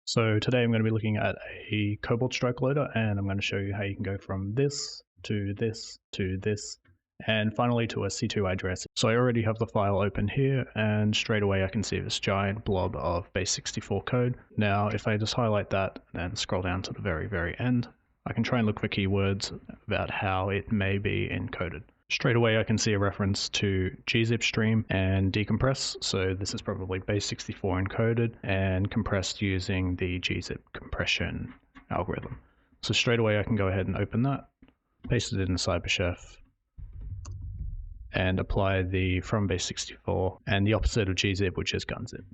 So today I'm going to be looking at a Cobalt Strike loader, and I'm going to show you how you can go from this to this to this and finally to a C2 address. So I already have the file open here, and straight away I can see this giant blob of Base64 code. Now if I just highlight that and scroll down to the very end, I can try and look for keywords about how it may be encoded. Straight away I can see a reference to GZIP stream and decompress, so this is probably Base64 encoded and compressed using the GZIP compression algorithm. So straight away I can go ahead and open that, paste it in the CyberChef, and apply the from Base64 and the opposite of GZIP, which is gunzip.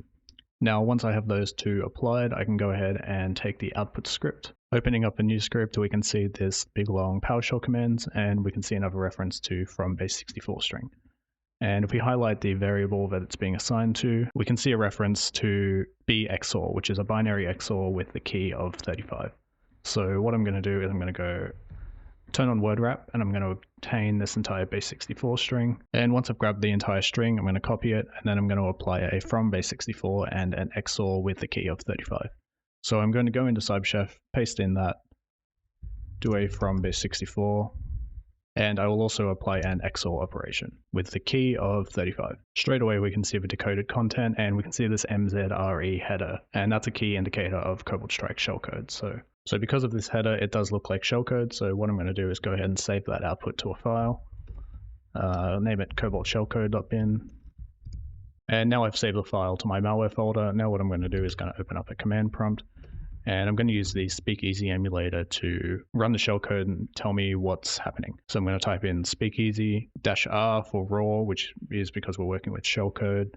Now once I have those two applied, I can go ahead and take the output script. Opening up a new script, we can see this big long PowerShell commands, and we can see another reference to from Base64 string. And if we highlight the variable that it's being assigned to, we can see a reference to BXOR, which is a binary XOR with the key of 35. So what I'm going to do is I'm going to go turn on word wrap, and I'm going to obtain this entire Base64 string. And once I've grabbed the entire string, I'm going to copy it, and then I'm going to apply a from Base64 and an XOR with the key of 35. So I'm going to go into CyberChef, paste in that, do a from Base64, and I will also apply an XOR operation with the key of 35. Straight away we can see the decoded content, and we can see this MZRE header, and that's a key indicator of Cobalt Strike shellcode. So because of this header, it does look like shellcode, so what I'm going to do is go ahead and save that output to a file, name it cobaltshellcode.bin. And now I've saved the file to my malware folder. Now what I'm going to do is going to open up a command prompt, and I'm going to use the SpeakEasy emulator to run the shellcode and tell me what's happening. So I'm going to type in SpeakEasy -R for raw, which is because we're working with shellcode,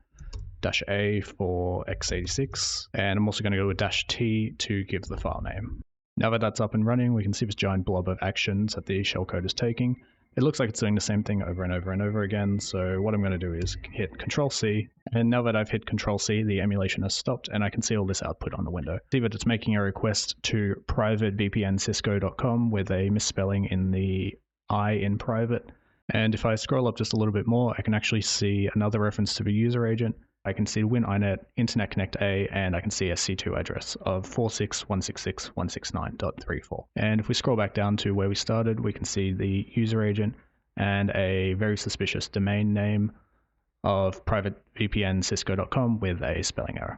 -A for x86, and I'm also going to go with -T to give the file name. Now that that's up and running, we can see this giant blob of actions that the shellcode is taking. It looks like it's doing the same thing over and over and over again, so what I'm going to do is hit Control-C, and now that I've hit Control-C, the emulation has stopped, and I can see all this output on the window. See that it's making a request to privatevpncisco.com with a misspelling in the I in private, and if I scroll up just a little bit more, I can actually see another reference to the user agent. I can see WinINet, Internet Connect A, and I can see a C2 address of 46.166.169.34. And if we scroll back down to where we started, we can see the user agent and a very suspicious domain name of privatevpncisco.com with a spelling error.